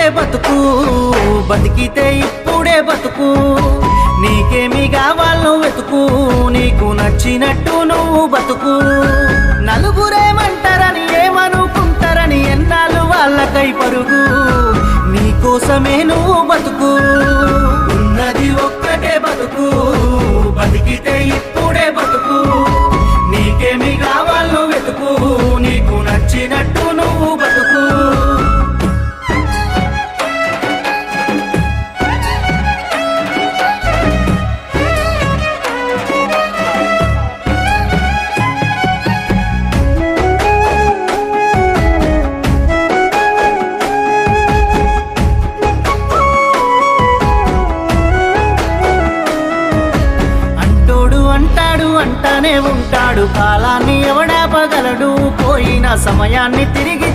బతుకే బతుకు బతికితే ఇప్పుడే బతుకు నీకేమి కావాలో వెతుకు నీకు నచ్చినట్టు నువ్వు బతుకు నలుగురేమంటారని ఏమనుకుంటారని ఎన్నాళ్ళు వాళ్ళకై పరుగు నీకోసమే నువ్వు బతుకు ఉన్నది ఒక్కటే బతుకు బతికితే ఇప్పుడే బతుకు నీకేమి కావాలో వెతుకు నీకు నచ్చినట్టు నువ్వు బతుకు అంటానే ఉంటాడు కాలాన్ని ఎవడాపగలడు పోయిన సమయాన్ని తిరిగి